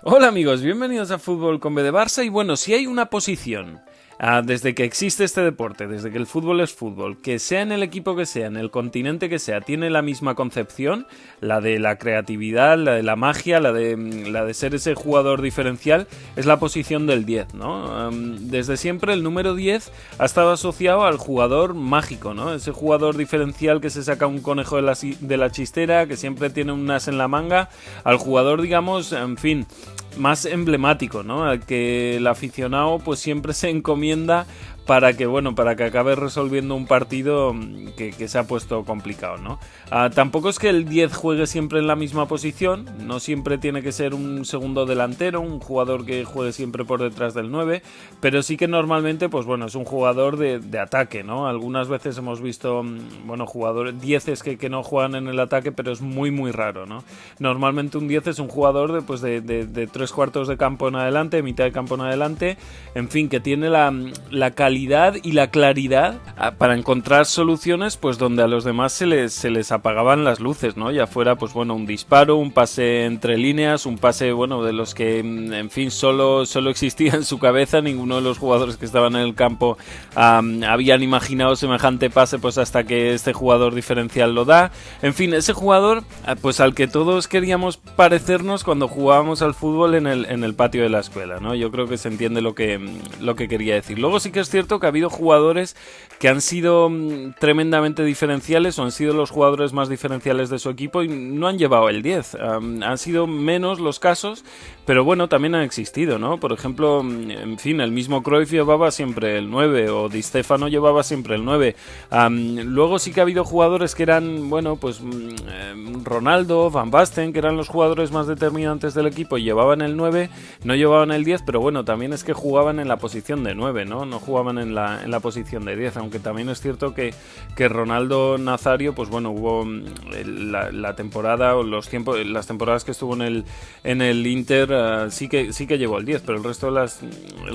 Hola amigos, bienvenidos a Fútbol con B de Barça y bueno, si hay una posición desde que existe este deporte, desde que el fútbol es fútbol, que sea en el equipo que sea, en el continente que sea, tiene la misma concepción, la de la creatividad, la de la magia, la de ser ese jugador diferencial, es la posición del 10, ¿no? Desde siempre el número 10 ha estado asociado al jugador mágico, ¿no? Ese jugador diferencial que se saca un conejo de la chistera, que siempre tiene un as en la manga, al jugador, digamos, en fin, más emblemático, ¿no? Al que el aficionado pues siempre se encomienda para que acabe resolviendo un partido que se ha puesto complicado, ¿no? Tampoco es que el 10 juegue siempre en la misma posición, no siempre tiene que ser un segundo delantero, un jugador que juegue siempre por detrás del 9, pero sí que normalmente, pues bueno, es un jugador de ataque, ¿no? Algunas veces hemos visto, bueno, jugadores 10 que no juegan en el ataque, pero es muy muy raro, ¿no? Normalmente un 10 es un jugador de 3/4 de campo en adelante, mitad de campo en adelante, en fin, que tiene la calidad y la claridad para encontrar soluciones pues donde a los demás se les apagaban las luces, ¿no? Ya fuera pues bueno, un disparo, un pase entre líneas, un pase bueno de los que en fin solo existía en su cabeza, ninguno de los jugadores que estaban en el campo habían imaginado semejante pase pues hasta que este jugador diferencial lo da. En fin, ese jugador pues al que todos queríamos parecernos cuando jugábamos al fútbol en el patio de la escuela, ¿no? Yo creo que se entiende lo que quería decir. Luego sí que es cierto que ha habido jugadores que han sido tremendamente diferenciales o han sido los jugadores más diferenciales de su equipo y no han llevado el 10. Han sido menos los casos, pero bueno, también han existido, ¿no? Por ejemplo, en fin, el mismo Cruyff llevaba siempre el 9 o Di Stéfano llevaba siempre el 9. Luego sí que ha habido jugadores que eran, bueno, pues Ronaldo, Van Basten, que eran los jugadores más determinantes del equipo y llevaban el 9, no llevaban el 10, pero bueno, también es que jugaban en la posición de 9, ¿no? No jugaban en la posición de 10, aunque también es cierto que Ronaldo Nazario, pues bueno, hubo la temporada o las temporadas que estuvo en el Inter, sí que llevó el 10, pero el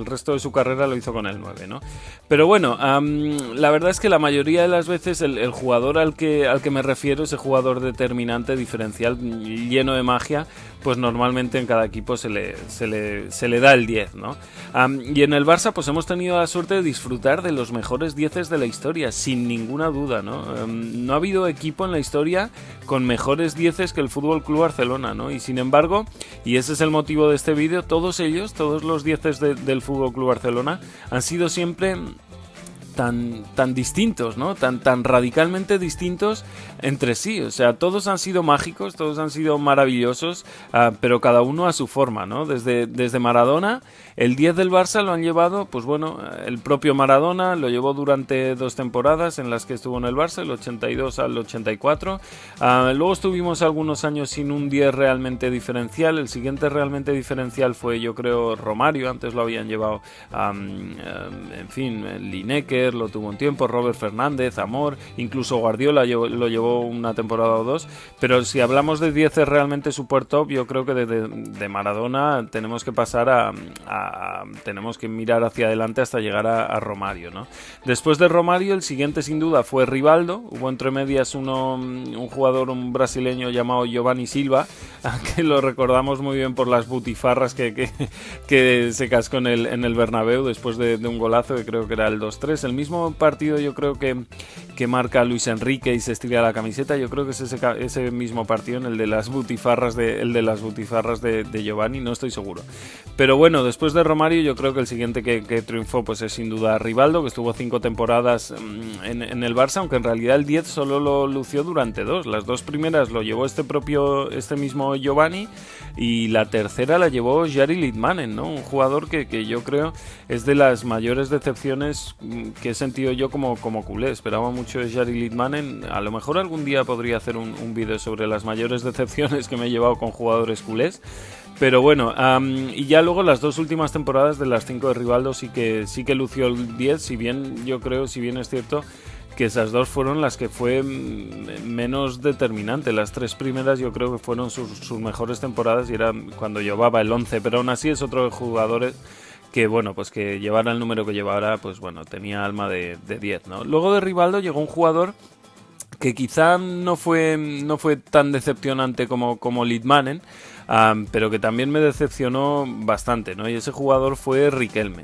resto de su carrera lo hizo con el 9, ¿no? Pero bueno, la verdad es que la mayoría de las veces el jugador al que me refiero, ese jugador determinante, diferencial, lleno de magia, pues normalmente en cada equipo se le da el 10, ¿no? Y en el Barça pues hemos tenido la suerte de disfrutar de los mejores 10 de la historia, sin ninguna duda, ¿no? No ha habido equipo en la historia con mejores 10 que el Fútbol Club Barcelona, ¿no? Y sin embargo, y ese es el motivo de este vídeo, todos los 10 del Fútbol Club Barcelona han sido siempre tan distintos, ¿no? Tan radicalmente distintos entre sí. O sea, todos han sido mágicos, todos han sido maravillosos, pero cada uno a su forma, ¿no? Desde Maradona, el 10 del Barça lo han llevado, pues bueno, el propio Maradona lo llevó durante 2 temporadas en las que estuvo en el Barça, el 82 al 84. Luego estuvimos algunos años sin un 10 realmente diferencial. El siguiente realmente diferencial fue, yo creo, Romario. Antes lo habían llevado, en fin, Lineker lo tuvo un tiempo, Robert Fernández, Amor, incluso Guardiola lo llevó una temporada o dos, pero si hablamos de 10 realmente super top, yo creo que de Maradona tenemos que pasar tenemos que mirar hacia adelante hasta llegar a Romario, ¿no? Después de Romario, el siguiente sin duda fue Rivaldo. Hubo entre medias un jugador, un brasileño llamado Giovanni Silva, que lo recordamos muy bien por las butifarras que se cascó en el Bernabéu después de un golazo que creo que era el 2-3. El mismo partido yo creo que marca Luis Enrique y se estira la camiseta, yo creo que es ese mismo partido, en el de las butifarras de Giovanni, no estoy seguro. Pero bueno, después de Romario yo creo que el siguiente que triunfó pues es sin duda Rivaldo, que estuvo 5 temporadas en el Barça, aunque en realidad el 10 solo lo lució durante 2. Las 2 primeras lo llevó este mismo Giovanni y la tercera la llevó Jari Litmanen, ¿no? Un jugador que yo creo es de las mayores decepciones que he sentido yo como culé. Esperaba mucho de Jari Litmanen. A lo mejor algún día podría hacer un vídeo sobre las mayores decepciones que me he llevado con jugadores culés. Pero bueno, y ya luego las 2 últimas temporadas de las 5 de Rivaldo sí que lució el 10, si bien es cierto que esas 2 fueron las que fue menos determinante. Las 3 primeras yo creo que fueron sus mejores temporadas y era cuando llevaba el 11, pero aún así es otro de jugadores que bueno, pues que llevara el número que llevara, pues bueno, tenía alma de 10, ¿no? Luego de Rivaldo llegó un jugador que quizá no fue tan decepcionante como Litmanen, pero que también me decepcionó bastante, ¿no? Y ese jugador fue Riquelme.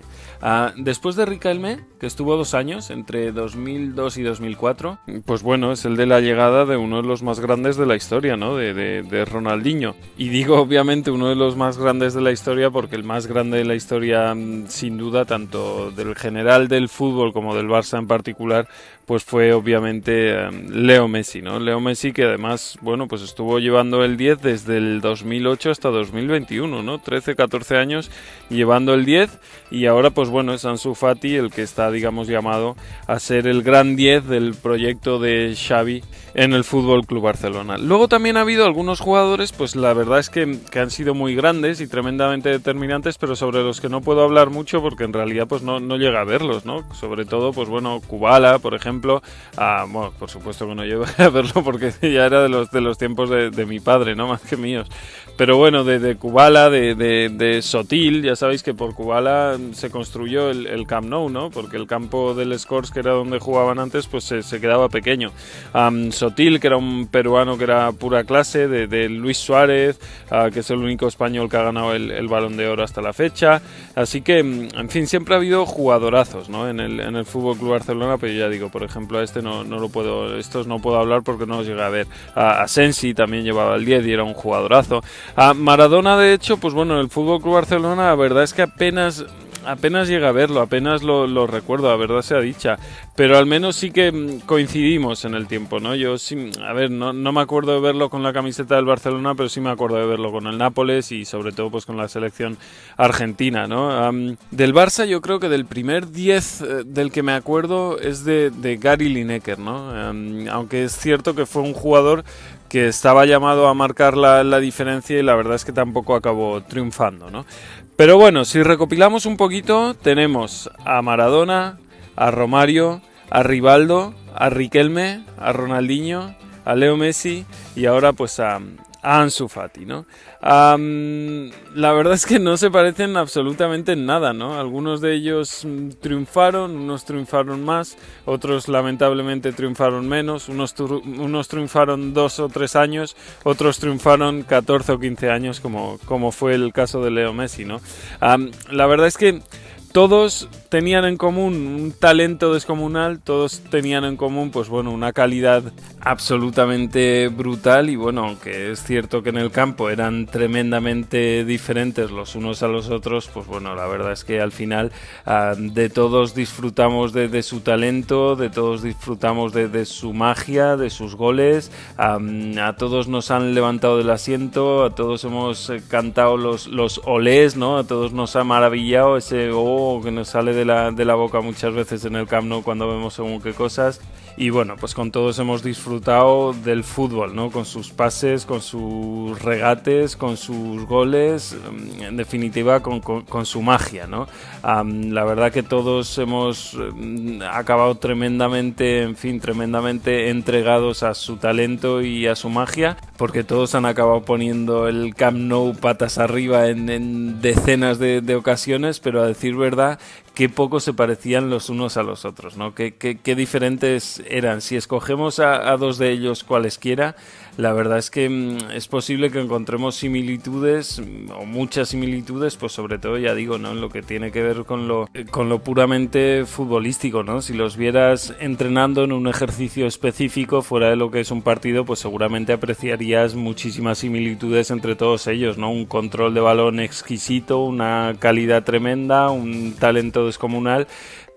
Después de Riquelme, que estuvo 2 años, entre 2002 y 2004, pues bueno, es el de la llegada de uno de los más grandes de la historia, ¿no? De Ronaldinho. Y digo, obviamente, uno de los más grandes de la historia porque el más grande de la historia, sin duda, tanto del general del fútbol como del Barça en particular, pues fue obviamente Leo Messi, ¿no? Leo Messi, que además, bueno, pues estuvo llevando el 10 desde el 2008 hasta 2021, ¿no? 13, 14 años llevando el 10, y ahora pues bueno, es Ansu Fati el que está, digamos, llamado a ser el gran 10 del proyecto de Xavi en el Fútbol Club Barcelona. Luego también ha habido algunos jugadores, pues la verdad es que han sido muy grandes y tremendamente determinantes, pero sobre los que no puedo hablar mucho porque en realidad pues no llega a verlos, ¿no? Sobre todo, pues bueno, Kubala, por ejemplo. Bueno, por supuesto que no llegué a verlo porque ya era de los tiempos de mi padre, ¿no? Más que míos. Pero bueno, de Kubala, de Sotil, ya sabéis que por Kubala se construyó el Camp Nou, ¿no? Porque el campo del Scorch, que era donde jugaban antes, pues se quedaba pequeño. Sotil, que era un peruano que era pura clase, de Luis Suárez, que es el único español que ha ganado el Balón de Oro hasta la fecha. Así que, en fin, siempre ha habido jugadorazos, ¿no? En el Fútbol Club Barcelona, pero ya digo, por ejemplo, a este estos no puedo hablar porque no los llegué a ver. A Sensi también llevaba el 10 y era un jugadorazo. A Maradona, de hecho, pues bueno, en el Fútbol Club Barcelona la verdad es que apenas llega a verlo, apenas lo recuerdo, la verdad sea dicha, pero al menos sí que coincidimos en el tiempo, ¿no? Yo sí, a ver, no me acuerdo de verlo con la camiseta del Barcelona, pero sí me acuerdo de verlo con el Nápoles y sobre todo pues con la selección argentina, ¿no? Del Barça yo creo que del primer 10 del que me acuerdo es de Gary Lineker, ¿no? Aunque es cierto que fue un jugador que estaba llamado a marcar la diferencia y la verdad es que tampoco acabó triunfando, ¿no? Pero bueno, si recopilamos un poquito, tenemos a Maradona, a Romario, a Rivaldo, a Riquelme, a Ronaldinho, a Leo Messi y ahora pues a Ansu Fati, ¿no? La verdad es que no se parecen absolutamente en nada, ¿no? Algunos de ellos triunfaron, unos triunfaron más, otros lamentablemente triunfaron menos, unos triunfaron 2 o 3 años, otros triunfaron 14 o 15 años, como fue el caso de Leo Messi, ¿no? La verdad es que todos tenían en común un talento descomunal, todos tenían en común, pues bueno, una calidad absolutamente brutal y bueno, aunque es cierto que en el campo eran tremendamente diferentes los unos a los otros, pues bueno, la verdad es que al final de todos disfrutamos de su talento, de todos disfrutamos de su magia, de sus goles, a todos nos han levantado del asiento, a todos hemos cantado los olés, ¿no? A todos nos ha maravillado ese que nos sale de la boca muchas veces en el Camp Nou cuando vemos según qué cosas. Y bueno, pues con todos hemos disfrutado del fútbol, ¿no? Con sus pases, con sus regates, con sus goles, en definitiva con su magia, ¿no? La verdad que todos hemos acabado tremendamente entregados a su talento y a su magia, porque todos han acabado poniendo el Camp Nou patas arriba en decenas de ocasiones, pero a decir verdad, qué poco se parecían los unos a los otros, ¿no? Qué diferentes eran. Si escogemos a dos de ellos cualesquiera, la verdad es que es posible que encontremos similitudes, o muchas similitudes, pues sobre todo, ya digo, ¿no? En lo que tiene que ver con lo puramente futbolístico, ¿no? Si los vieras entrenando en un ejercicio específico, fuera de lo que es un partido, pues seguramente apreciarías muchísimas similitudes entre todos ellos, ¿no? Un control de balón exquisito, una calidad tremenda, un talento descomunal,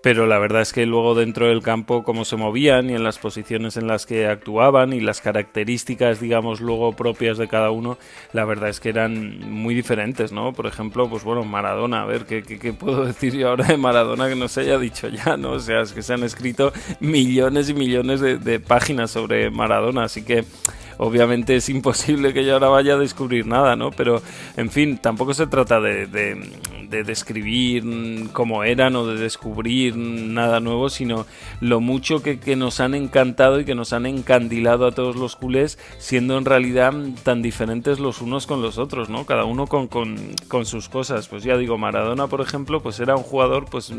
pero la verdad es que luego dentro del campo cómo se movían y en las posiciones en las que actuaban y las características, digamos, luego propias de cada uno, la verdad es que eran muy diferentes, ¿no? Por ejemplo, pues bueno, Maradona, a ver, ¿qué puedo decir yo ahora de Maradona que no se haya dicho ya, ¿no? O sea, es que se han escrito millones y millones de páginas sobre Maradona, así que obviamente es imposible que yo ahora vaya a descubrir nada, ¿no? Pero, en fin, tampoco se trata de describir cómo eran o de descubrir decir nada nuevo, sino lo mucho que nos han encantado y que nos han encandilado a todos los culés, siendo en realidad tan diferentes los unos con los otros, ¿no? Cada uno con sus cosas. Pues ya digo, Maradona, por ejemplo, pues era un jugador, pues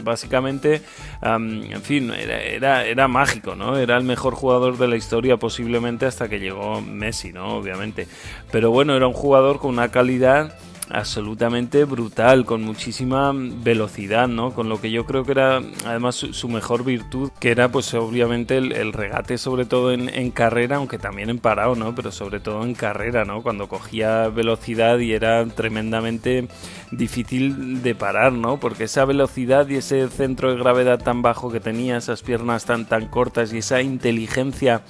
básicamente, en fin, era mágico, ¿no? Era el mejor jugador de la historia posiblemente hasta que llegó Messi, ¿no? Obviamente. Pero bueno, era un jugador con una calidad absolutamente brutal, con muchísima velocidad, ¿no? Con lo que yo creo que era además su mejor virtud, que era pues obviamente el regate, sobre todo en carrera, aunque también en parado, ¿no? Pero sobre todo en carrera, ¿no? Cuando cogía velocidad y era tremendamente difícil de parar, ¿no? Porque esa velocidad y ese centro de gravedad tan bajo que tenía, esas piernas tan cortas y esa inteligencia,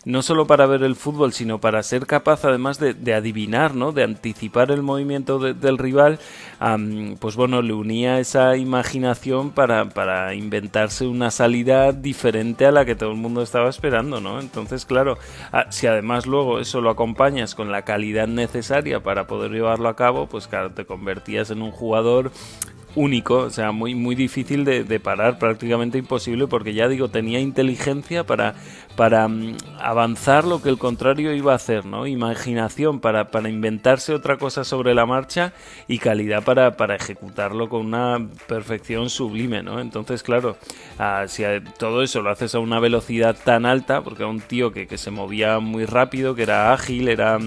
no solo para ver el fútbol, sino para ser capaz además de adivinar, ¿no? De anticipar el movimiento del rival, pues bueno, le unía esa imaginación para inventarse una salida diferente a la que todo el mundo estaba esperando, ¿no? Entonces, claro, si además luego eso lo acompañas con la calidad necesaria para poder llevarlo a cabo, pues claro, te convertías en un jugador único, o sea, muy difícil de parar, prácticamente imposible, porque ya digo, tenía inteligencia para avanzar lo que el contrario iba a hacer, ¿no? Imaginación para inventarse otra cosa sobre la marcha y calidad para ejecutarlo con una perfección sublime, ¿no? Entonces, claro, si todo eso lo haces a una velocidad tan alta, porque era un tío que se movía muy rápido, que era ágil, era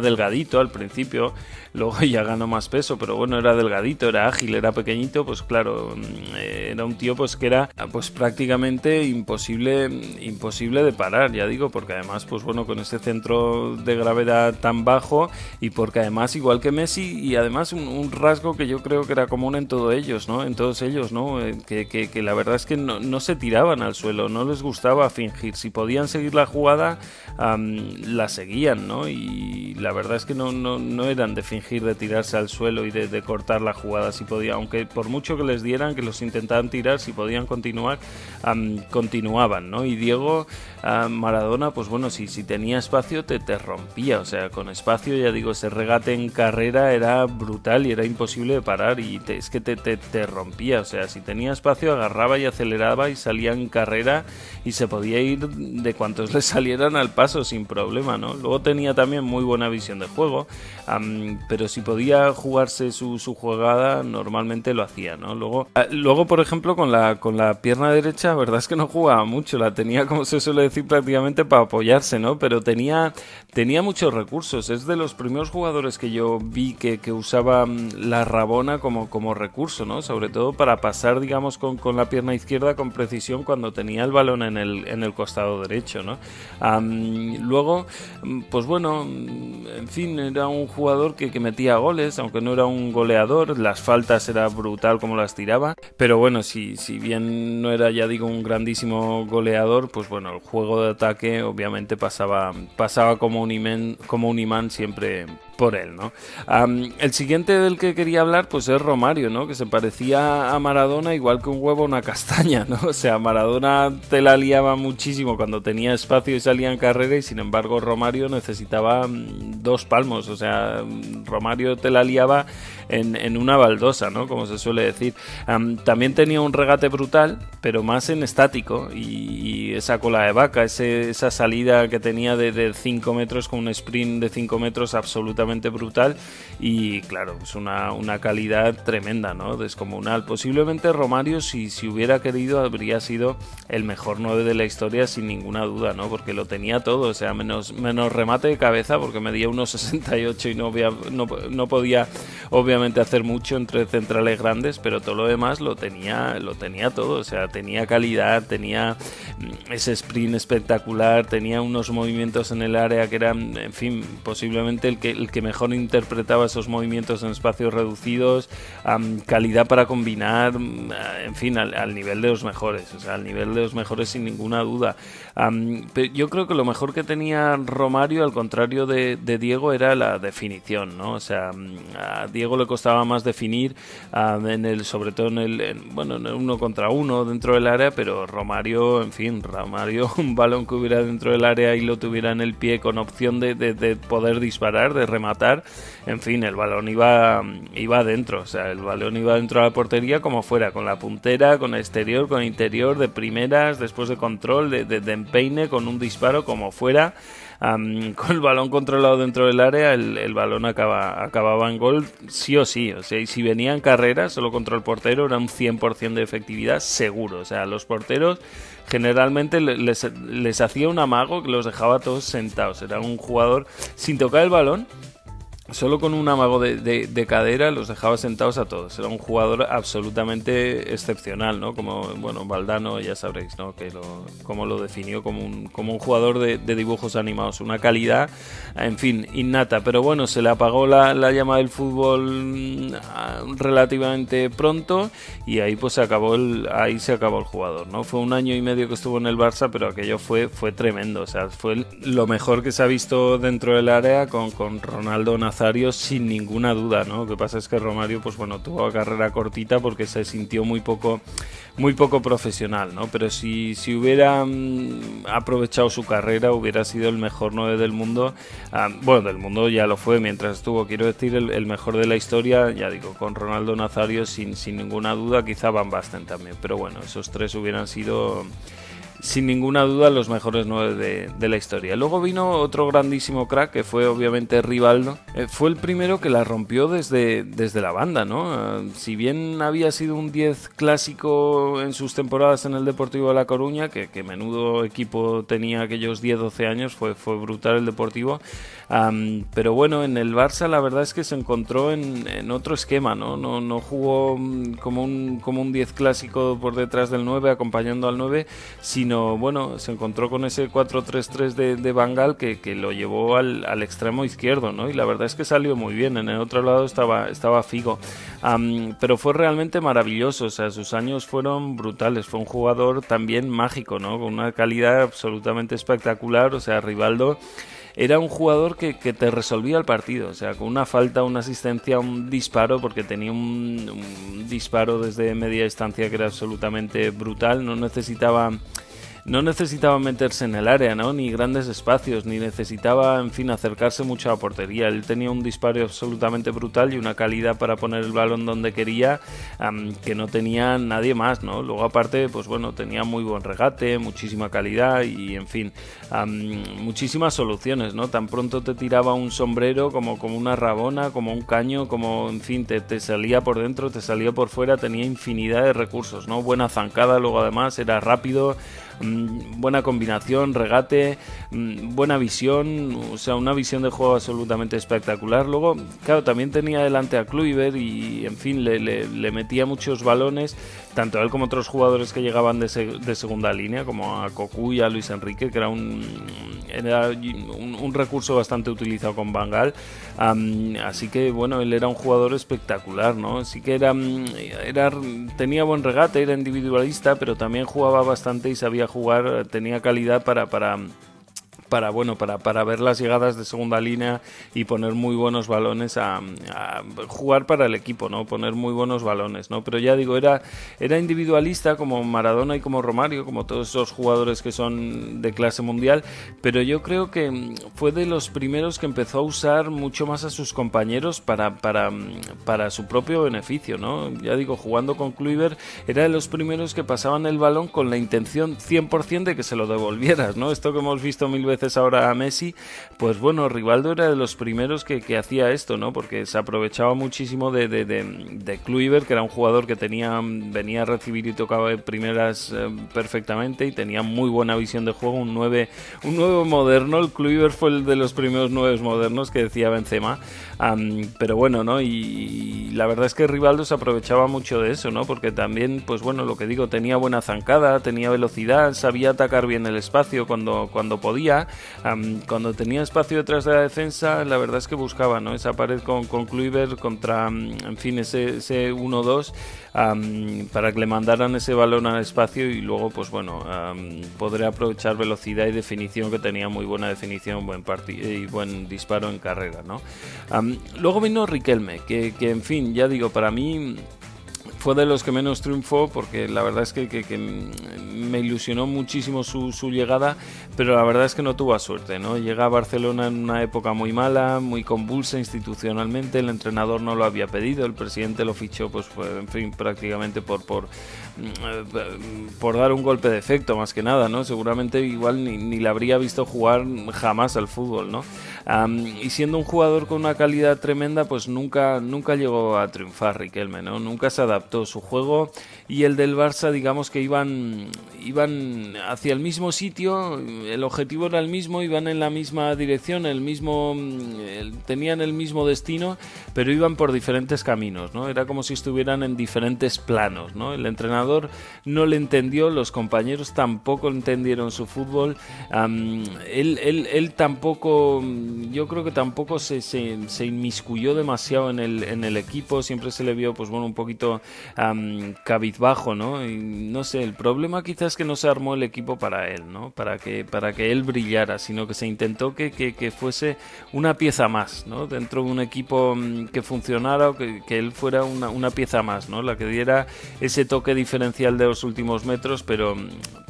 delgadito al principio, luego ya ganó más peso, pero bueno, era delgadito, era ágil, era pequeñito, pues claro, era un tío pues que era pues prácticamente imposible de parar, ya digo, porque además pues bueno, con ese centro de gravedad tan bajo, y porque además igual que Messi, y además un rasgo que yo creo que era común en todos ellos, ¿no? Que la verdad es que no se tiraban al suelo, no les gustaba fingir, si podían seguir la jugada, la seguían, ¿no? Y la verdad es que no eran de fingir, de tirarse al suelo y de cortar la jugada. Si podía, aunque por mucho que les dieran, que los intentaban tirar, si podían continuar, continuaban, ¿no? Y Diego Maradona, pues bueno, si tenía espacio te rompía, o sea, con espacio, ya digo, ese regate en carrera era brutal y era imposible de parar, y es que te rompía, o sea, si tenía espacio agarraba y aceleraba y salía en carrera y se podía ir de cuantos le salieran al paso sin problema, ¿no? Luego tenía también muy buena visión de juego, pero si podía jugarse su jugada, normalmente lo hacía, ¿no? Luego, por ejemplo, con la pierna derecha, la verdad es que no jugaba mucho, la tenía, como se suele decir, prácticamente para apoyarse, ¿no? Pero tenía muchos recursos. Es de los primeros jugadores que yo vi que usaba la rabona como recurso, ¿no? Sobre todo para pasar, digamos, con la pierna izquierda con precisión cuando tenía el balón en el costado derecho, ¿no? Luego, pues bueno, en fin, era un jugador que metía goles, aunque no era un goleador. Las faltas era brutal como las tiraba, pero bueno, si bien no era, ya digo, un grandísimo goleador, pues bueno, el juego de ataque obviamente pasaba como un imán siempre por él, ¿no? El siguiente del que quería hablar pues es Romario, ¿no? Que se parecía a Maradona igual que un huevo a una castaña, ¿no? O sea, Maradona te la liaba muchísimo cuando tenía espacio y salía en carrera, y sin embargo Romario necesitaba 2 palmos, o sea, Romario te la liaba en una baldosa, ¿no? Como se suele decir. También tenía un regate brutal, pero más en estático, y esa cola de vaca, esa salida que tenía de 5 metros con un sprint de 5 metros absolutamente brutal, y claro, es una calidad tremenda, ¿no? Descomunal. Posiblemente Romario, si hubiera querido, habría sido el mejor 9 de la historia sin ninguna duda, ¿no? Porque lo tenía todo, o sea, menos remate de cabeza, porque medía 1,68 y no podía obviamente hacer mucho entre centrales grandes, pero todo lo demás lo tenía todo, o sea, tenía calidad, tenía ese sprint espectacular, tenía unos movimientos en el área que eran, en fin, posiblemente el que mejor interpretaba esos movimientos en espacios reducidos, calidad para combinar, en fin, al nivel de los mejores, o sea, al nivel de los mejores sin ninguna duda. Pero yo creo que lo mejor que tenía Romario, al contrario de Diego, era la definición, ¿no? O sea, Diego le costaba más definir, sobre todo en el 1 contra 1 dentro del área, pero Romario, un balón que hubiera dentro del área y lo tuviera en el pie con opción de poder disparar, de rematar, en fin, el balón iba adentro, o sea, el balón iba dentro de la portería como fuera, con la puntera, con exterior, con interior, de primeras, después de control, de empeine, con un disparo, como fuera. Con el balón controlado dentro del área, el balón acababa en gol sí o sí. O sea, y si venía en carrera solo contra el portero, era un 100% de efectividad seguro. O sea, los porteros generalmente les hacía un amago que los dejaba todos sentados. Era un jugador sin tocar el balón, solo con un amago de cadera los dejaba sentados a todos. Era un jugador absolutamente excepcional, ¿no? Como, bueno, Valdano, ya sabréis, ¿no? Cómo lo definió como un jugador de dibujos animados. Una calidad, en fin, innata. Pero bueno, se le apagó la llama del fútbol relativamente pronto y ahí pues se acabó el jugador, ¿no? Fue 1 año y medio que estuvo en el Barça, pero aquello fue tremendo. O sea, fue lo mejor que se ha visto dentro del área con Ronaldo Nazario, sin ninguna duda, ¿no? Lo que pasa es que Romario, pues bueno, tuvo una carrera cortita porque se sintió muy poco profesional, ¿no? Pero si hubiera aprovechado su carrera, hubiera sido el mejor 9 del mundo. Bueno, del mundo ya lo fue mientras estuvo, quiero decir, el mejor de la historia, ya digo, con Ronaldo Nazario sin ninguna duda, quizá Van Basten también, pero bueno, esos 3 hubieran sido sin ninguna duda los mejores 9 de la historia. Luego vino otro grandísimo crack que fue obviamente Rivaldo. Fue el primero que la rompió desde la banda, ¿no? Si bien había sido un 10 clásico en sus temporadas en el Deportivo de La Coruña, que menudo equipo tenía aquellos 10-12 años, fue brutal el Deportivo. Pero bueno, en el Barça la verdad es que se encontró en otro esquema, ¿no? No jugó como un 10 clásico por detrás del 9, acompañando al 9, sino bueno, se encontró con ese 4-3-3 de Van Gaal que lo llevó al extremo izquierdo, ¿no? Y la verdad es que salió muy bien. En el otro lado estaba Figo, pero fue realmente maravilloso. O sea, sus años fueron brutales. Fue un jugador también mágico, ¿no? Con una calidad absolutamente espectacular. O sea, Rivaldo era un jugador que te resolvía el partido, o sea, con una falta, una asistencia, un disparo, porque tenía un disparo desde media distancia que era absolutamente brutal. No necesitaba meterse en el área, ¿no? Ni grandes espacios, ni necesitaba, en fin, acercarse mucho a la portería. Él tenía un disparo absolutamente brutal y una calidad para poner el balón donde quería, que no tenía nadie más, ¿no? Luego aparte, pues bueno, tenía muy buen regate, muchísima calidad y, en fin, muchísimas soluciones, ¿no? Tan pronto te tiraba un sombrero como una rabona, como un caño, como, en fin, te salía por dentro, te salía por fuera, tenía infinidad de recursos, ¿no? Buena zancada, luego además era rápido, buena combinación, regate, buena visión, o sea, una visión de juego absolutamente espectacular. Luego, claro, también tenía delante a Kluivert y, en fin, le metía muchos balones, tanto a él como a otros jugadores que llegaban de segunda línea, como a Cocu y a Luis Enrique, que era un recurso bastante utilizado con Van Gaal. Así que, bueno, él era un jugador espectacular, ¿no? Sí que tenía buen regate, era individualista, pero también jugaba bastante y sabía jugar, tenía calidad para ver las llegadas de segunda línea y poner muy buenos balones a jugar para el equipo, ¿no? Poner muy buenos balones, ¿no? Pero ya digo, era individualista como Maradona y como Romario, como todos esos jugadores que son de clase mundial, pero yo creo que fue de los primeros que empezó a usar mucho más a sus compañeros para su propio beneficio, ¿no? Ya digo, jugando con Kluivert era de los primeros que pasaban el balón con la intención 100% de que se lo devolvieras, ¿no? Esto que hemos visto mil veces ahora a Messi, pues bueno, Rivaldo era de los primeros que hacía esto, ¿no? Porque se aprovechaba muchísimo de Kluivert, que era un jugador que venía a recibir y tocaba de primeras perfectamente y tenía muy buena visión de juego, un 9 moderno. El Kluivert fue el de los primeros 9 modernos que decía Benzema, pero bueno, ¿no? Y y la verdad es que Rivaldo se aprovechaba mucho de eso, ¿no? Porque también, pues bueno, lo que digo, tenía buena zancada, tenía velocidad, sabía atacar bien el espacio cuando podía, cuando tenía espacio detrás de la defensa, la verdad es que buscaba, ¿no? Esa pared con Kluivert contra, en fin, ese 1-2, para que le mandaran ese balón al espacio y luego, pues bueno, podré aprovechar velocidad y definición, que tenía muy buena definición, buen y buen disparo en carrera, ¿no? Luego vino Riquelme, que en fin, ya digo, para mí fue de los que menos triunfó, porque la verdad es que me ilusionó muchísimo su llegada, pero la verdad es que no tuvo suerte, ¿no? Llega a Barcelona en una época muy mala, muy convulsa institucionalmente, el entrenador no lo había pedido, el presidente lo fichó, pues en fin, prácticamente por dar un golpe de efecto, más que nada, ¿no? Seguramente igual ni le habría visto jugar jamás al fútbol, ¿no? Y siendo un jugador con una calidad tremenda, pues nunca llegó a triunfar Riquelme, ¿no? Nunca se adaptó. Su juego y el del Barça, digamos que iban hacia el mismo sitio, el objetivo era el mismo, iban en la misma dirección, tenían el mismo destino, pero iban por diferentes caminos, ¿no? Era como si estuvieran en diferentes planos, ¿no? El entrenador no le entendió, los compañeros tampoco entendieron su fútbol, él tampoco, yo creo que tampoco se inmiscuyó demasiado en el equipo, siempre se le vio, pues bueno, un poquito cabizbajo, ¿no? Y no sé, el problema quizás es que no se armó el equipo para él, ¿no? Para que él brillara, sino que se intentó que fuese una pieza más, ¿no? Dentro de un equipo que funcionara, o que él fuera una pieza más, ¿no? La que diera ese toque diferencial de los últimos metros, pero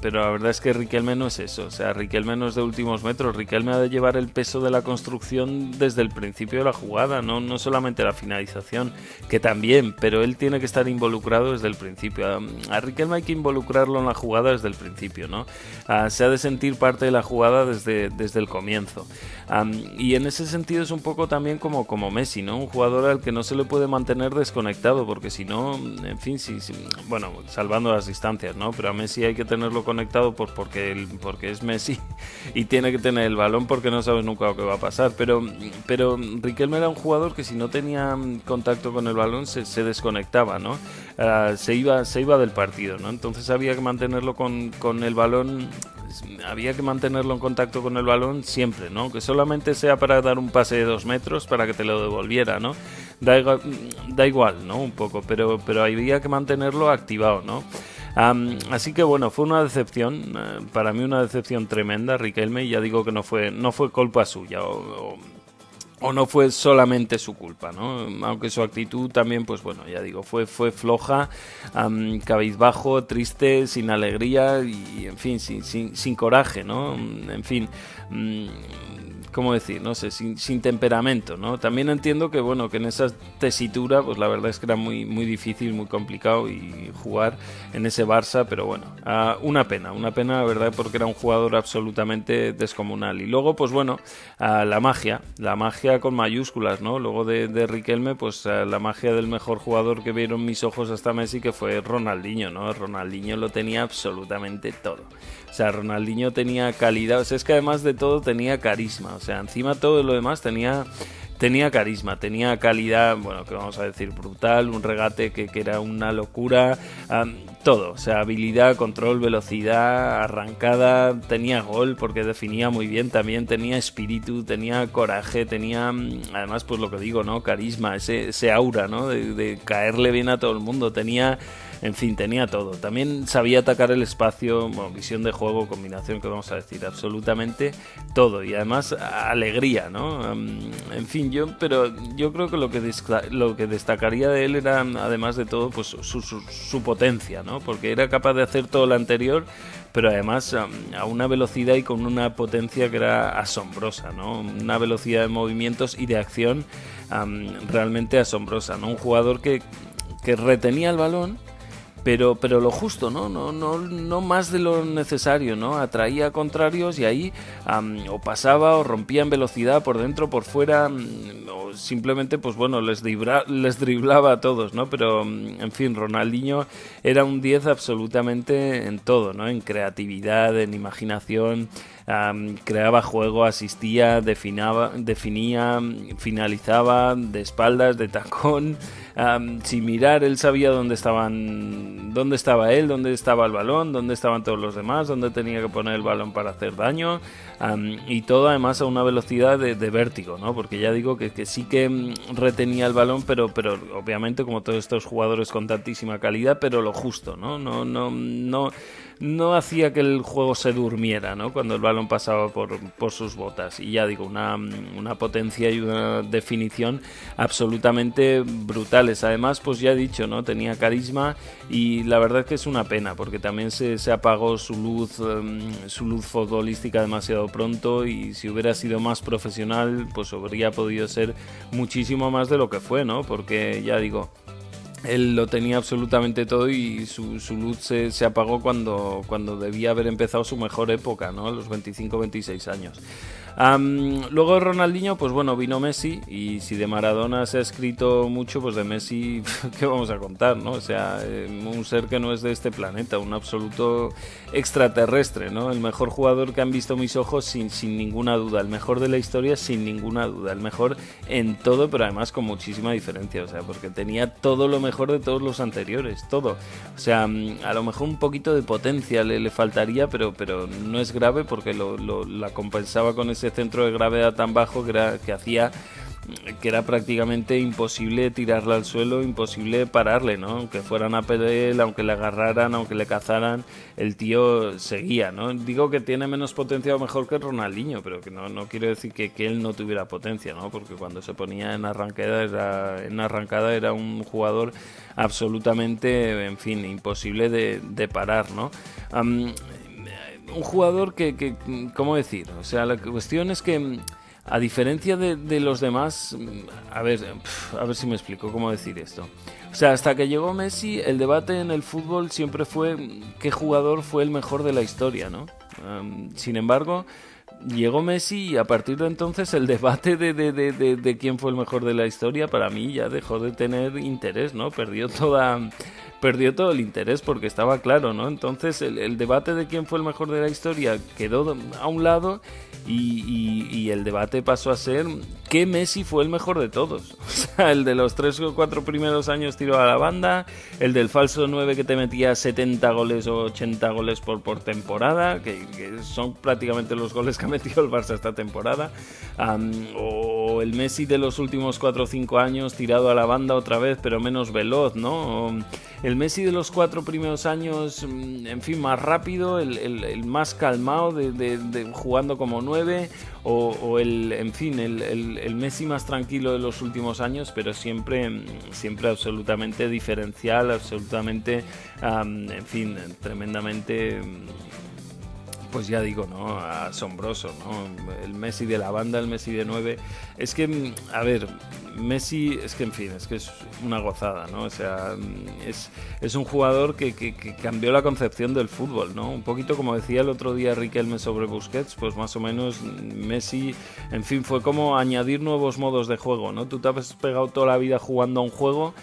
la verdad es que Riquelme no es eso, o sea, Riquelme no es de últimos metros, Riquelme ha de llevar el peso de la construcción desde el principio de la jugada, no solamente la finalización, que también, pero él tiene que estar involucrado desde el principio. A Riquelme hay que involucrarlo en la jugada desde el principio, ¿no? Se ha de sentir parte de la jugada desde el comienzo. Y en ese sentido es un poco también como Messi, ¿no? Un jugador al que no se le puede mantener desconectado, porque si no, en fin, bueno, salvando las distancias, ¿no? Pero a Messi hay que tenerlo conectado porque es Messi y tiene que tener el balón, porque no sabes nunca lo que va a pasar. Pero Riquelme era un jugador que si no tenía contacto con el balón se desconectaba, ¿no? Se iba del partido, ¿no? Entonces había que mantenerlo con el balón, había que mantenerlo en contacto con el balón siempre, ¿no? Que solamente sea para dar un pase de 2 metros para que te lo devolviera, ¿no? Da igual, ¿no? Un poco, pero había que mantenerlo activado, ¿no? Así que bueno, fue una decepción, para mí una decepción tremenda Riquelme, y ya digo que no fue culpa suya, o no fue solamente su culpa, ¿no? Aunque su actitud también, pues bueno, ya digo, fue floja, cabizbajo, triste, sin alegría y, en fin, sin coraje, ¿no? En fin, ¿cómo decir? No sé, sin temperamento, ¿no? También entiendo que, bueno, que en esa tesitura, pues la verdad es que era muy, muy difícil, muy complicado y jugar en ese Barça, pero bueno, una pena, la verdad, porque era un jugador absolutamente descomunal. Y luego, pues bueno, la magia con mayúsculas, ¿no? Luego de Riquelme, pues la magia del mejor jugador que vieron mis ojos hasta Messi, que fue Ronaldinho, ¿no? Ronaldinho lo tenía absolutamente todo. O sea, Ronaldinho tenía calidad, o sea, es que además de todo tenía carisma, o sea, encima todo lo demás tenía carisma, tenía calidad, bueno, que vamos a decir brutal, un regate que era una locura, todo, o sea, habilidad, control, velocidad, arrancada, tenía gol porque definía muy bien también, tenía espíritu, tenía coraje, tenía, además, pues lo que digo, ¿no? Carisma, ese aura, ¿no? De caerle bien a todo el mundo, en fin, tenía todo. También sabía atacar el espacio, bueno, visión de juego, combinación, que vamos a decir, absolutamente todo. Y además, alegría, ¿no? En fin, yo creo que lo que destacaría de él era, además de todo, pues su potencia, ¿no? Porque era capaz de hacer todo lo anterior, pero además a una velocidad y con una potencia que era asombrosa, ¿no? Una velocidad de movimientos y de acción realmente asombrosa, ¿no? Un jugador que retenía el balón, pero lo justo, no más de lo necesario, ¿no? Atraía a contrarios y ahí o pasaba o rompía en velocidad por dentro, por fuera, o simplemente, pues bueno, les driblaba a todos, ¿no? Pero, en fin, Ronaldinho era un 10 absolutamente en todo, ¿no? En creatividad, en imaginación, creaba juego, asistía, definía, finalizaba de espaldas, de tacón, sin mirar. Él sabía dónde estaba él, dónde estaba el balón, dónde estaban todos los demás, dónde tenía que poner el balón para hacer daño, y todo además a una velocidad de vértigo, ¿no? Porque ya digo que sí que retenía el balón, pero obviamente como todos estos jugadores con tantísima calidad, pero lo justo, ¿no? No hacía que el juego se durmiera, ¿no? Cuando el balón pasaba por sus botas. Y ya digo, una potencia y una definición absolutamente brutales. Además, pues ya he dicho, ¿no? Tenía carisma, y la verdad es que es una pena, porque también se apagó su luz futbolística demasiado pronto, y si hubiera sido más profesional, pues habría podido ser muchísimo más de lo que fue, ¿no? Porque ya digo, él lo tenía absolutamente todo, y su luz se apagó cuando debía haber empezado su mejor época, ¿no? A los 25-26 años. Luego Ronaldinho, pues bueno, vino Messi, y si de Maradona se ha escrito mucho, pues de Messi, ¿qué vamos a contar, no? O sea, un ser que no es de este planeta, un absoluto extraterrestre, ¿no? El mejor jugador que han visto mis ojos, sin ninguna duda, el mejor de la historia, sin ninguna duda, el mejor en todo, pero además con muchísima diferencia, o sea, porque tenía todo lo mejor de todos los anteriores, todo. O sea, a lo mejor un poquito de potencia le faltaría, pero no es grave, porque la compensaba con ese centro de gravedad tan bajo que hacía que era prácticamente imposible tirarla al suelo, imposible pararle, ¿no? Aunque fueran a él, aunque le agarraran, aunque le cazaran, el tío seguía, ¿no? Digo que tiene menos potencia o mejor que Ronaldinho, pero que no quiero decir que él no tuviera potencia, ¿no? Porque cuando se ponía en arrancada era un jugador absolutamente, en fin, imposible de parar, ¿no? Un jugador que, ¿cómo decir? O sea, la cuestión es que, a diferencia de los demás, a ver si me explico cómo decir esto. O sea, hasta que llegó Messi, el debate en el fútbol siempre fue qué jugador fue el mejor de la historia, ¿no? Sin embargo, llegó Messi, y a partir de entonces el debate de quién fue el mejor de la historia, para mí ya dejó de tener interés, ¿no? Perdió todo el interés, porque estaba claro, ¿no? Entonces el debate de quién fue el mejor de la historia quedó a un lado, y el debate pasó a ser que Messi fue el mejor de todos. O sea, el de los 3 o 4 primeros años tiró a la banda, el del falso 9 que te metía 70 goles o 80 goles por temporada, que son prácticamente los goles que ha metido el Barça esta temporada, o el Messi de los últimos 4 o 5 años tirado a la banda otra vez, pero menos veloz, ¿no? O el Messi de los 4 primeros años, en fin, más rápido, el más calmado, de jugando como 9, o en fin, el Messi más tranquilo de los últimos años, pero siempre absolutamente diferencial, absolutamente, en fin, tremendamente, pues ya digo, ¿no? Asombroso, ¿no? El Messi de la banda, el Messi de 9. Es que, a ver, Messi, es que en fin, es que es una gozada, ¿no? O sea, es un jugador que cambió la concepción del fútbol, ¿no? Un poquito como decía el otro día Riquelme sobre Busquets, pues más o menos Messi, en fin, fue como añadir nuevos modos de juego, ¿no? Tú te has pegado toda la vida jugando a un juego,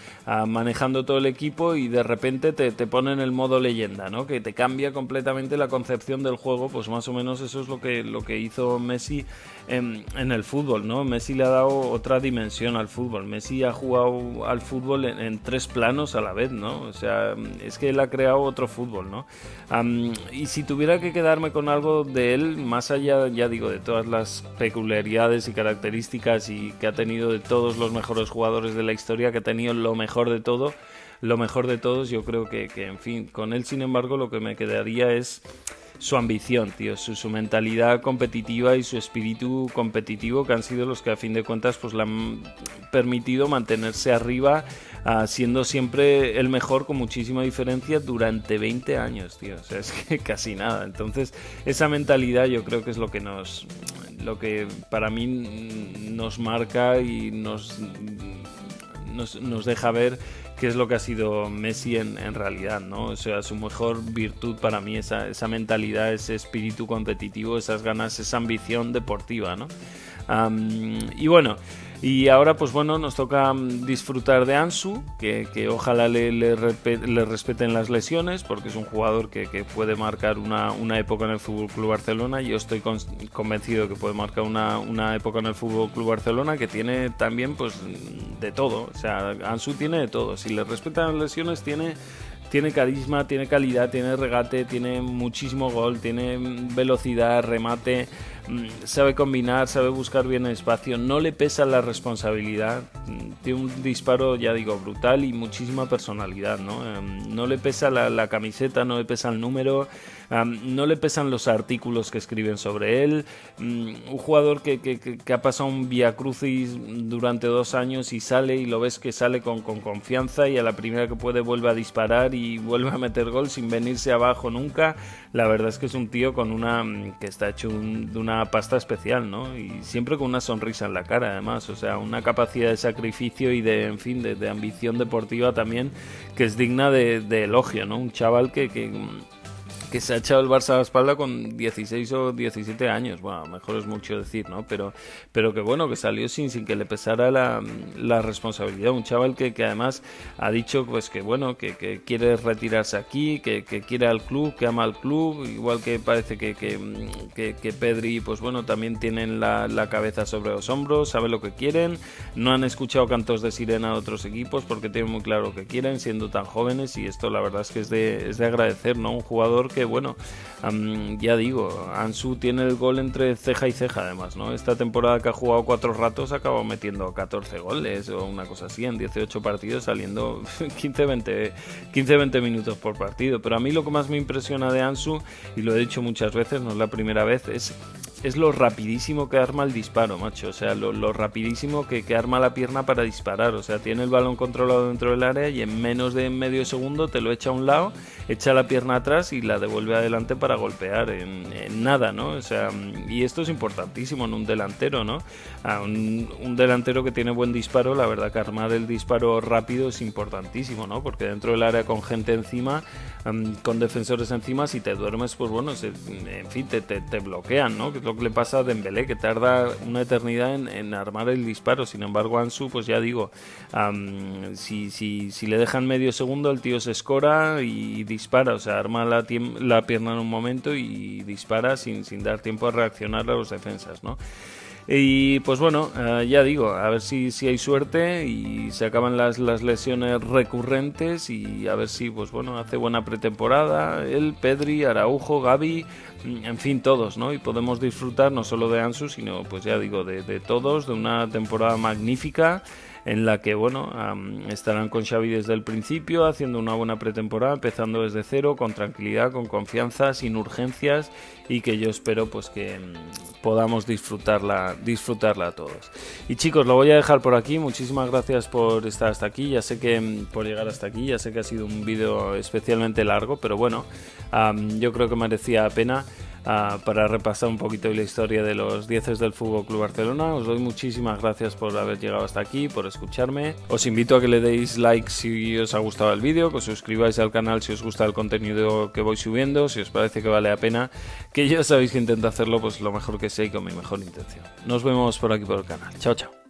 manejando todo el equipo, y de repente te ponen el modo leyenda, ¿no? Que te cambia completamente la concepción del juego. Pues más o menos eso es lo que hizo Messi en el fútbol, ¿no? Messi le ha dado otra dimensión al fútbol. Messi ha jugado al fútbol en 3 planos a la vez, ¿no? O sea, es que él ha creado otro fútbol, ¿no? Y si tuviera que quedarme con algo de él, más allá, ya digo, de todas las peculiaridades y características y que ha tenido de todos los mejores jugadores de la historia, que ha tenido lo mejor de todos, yo creo que en fin, con él, sin embargo, lo que me quedaría es su ambición, tío, su mentalidad competitiva y su espíritu competitivo, que han sido los que a fin de cuentas pues le han permitido mantenerse arriba, siendo siempre el mejor con muchísima diferencia durante 20 años, tío. O sea, es que casi nada. Entonces, esa mentalidad yo creo que es lo que para mí nos marca y nos deja ver qué es lo que ha sido Messi en realidad, ¿no? O sea, su mejor virtud para mí, esa mentalidad, ese espíritu competitivo, esas ganas, esa ambición deportiva, ¿no? Y bueno, y ahora pues bueno, nos toca disfrutar de Ansu, que ojalá le respeten las lesiones, porque es un jugador que puede marcar una época en el FC Barcelona. Yo estoy convencido que puede marcar una época en el FC Barcelona, que tiene también pues de todo. O sea, Ansu tiene de todo. Si le respetan las lesiones, tiene carisma, tiene calidad, tiene regate, tiene muchísimo gol, tiene velocidad, remate, sabe combinar, sabe buscar bien el espacio, no le pesa la responsabilidad, tiene un disparo, ya digo, brutal y muchísima personalidad, ¿no? No le pesa la camiseta, no le pesa el número, no le pesan los artículos que escriben sobre él, un jugador que ha pasado un viacrucis durante 2 años y sale y lo ves que sale con confianza y a la primera que puede vuelve a disparar y vuelve a meter gol sin venirse abajo nunca. La verdad es que es un tío que está hecho de una pasta especial, ¿no? Y siempre con una sonrisa en la cara, además, o sea, una capacidad de sacrificio y de ambición deportiva también que es digna de elogio, ¿no? Un chaval que se ha echado el Barça a la espalda con 16 o 17 años, bueno, mejor es mucho decir, ¿no? Pero que bueno, que salió sin que le pesara la responsabilidad. Un chaval que además ha dicho pues que bueno, que quiere retirarse aquí, que quiere al club, que ama al club, igual que parece que Pedri, pues bueno, también tienen la cabeza sobre los hombros, sabe lo que quieren, no han escuchado cantos de sirena de otros equipos porque tienen muy claro lo que quieren, siendo tan jóvenes, y esto la verdad es que es de agradecer, ¿no? Un jugador que bueno, ya digo, Ansu tiene el gol entre ceja y ceja además, ¿no? Esta temporada que ha jugado 4 ratos ha acabado metiendo 14 goles o una cosa así en 18 partidos, saliendo 15-20 minutos por partido. Pero a mí lo que más me impresiona de Ansu, y lo he dicho muchas veces, no es la primera vez, es lo rapidísimo que arma el disparo, macho. O sea, lo rapidísimo que arma la pierna para disparar. O sea, tiene el balón controlado dentro del área y en menos de medio segundo te lo echa a un lado, echa la pierna atrás y la devuelve adelante para golpear en nada, ¿no? O sea, y esto es importantísimo en un delantero, ¿no? Un delantero que tiene buen disparo, la verdad que armar el disparo rápido es importantísimo, ¿no? Porque dentro del área con gente encima, con defensores encima, si te duermes, pues bueno, en fin, te bloquean, ¿no? Que es lo que le pasa a Dembélé, que tarda una eternidad en armar el disparo. Sin embargo, Ansu, pues ya digo, si le dejan medio segundo, el tío se escora y dispara, o sea, arma la pierna en un momento y dispara sin dar tiempo a reaccionar a los defensas, ¿no? Y pues bueno, ya digo, a ver si hay suerte y se acaban las lesiones recurrentes y a ver si pues bueno, hace buena pretemporada él, Pedri, Araujo, Gavi, en fin, todos, ¿no? Y podemos disfrutar no solo de Ansu, sino pues ya digo, de todos, de una temporada magnífica en la que bueno, estarán con Xavi desde el principio, haciendo una buena pretemporada, empezando desde cero, con tranquilidad, con confianza, sin urgencias, y que yo espero pues que podamos disfrutarla a todos. Y chicos, lo voy a dejar por aquí. Muchísimas gracias por estar hasta aquí. Ya sé que por llegar hasta aquí, ya sé que ha sido un vídeo especialmente largo, pero bueno, yo creo que merecía la pena. Para repasar un poquito la historia de los 10 del FC Barcelona. Os doy muchísimas gracias por haber llegado hasta aquí, por escucharme. Os invito a que le deis like si os ha gustado el vídeo, que os suscribáis al canal si os gusta el contenido que voy subiendo, si os parece que vale la pena, que ya sabéis que intento hacerlo pues lo mejor que sé y con mi mejor intención. Nos vemos por aquí por el canal. Chao, chao.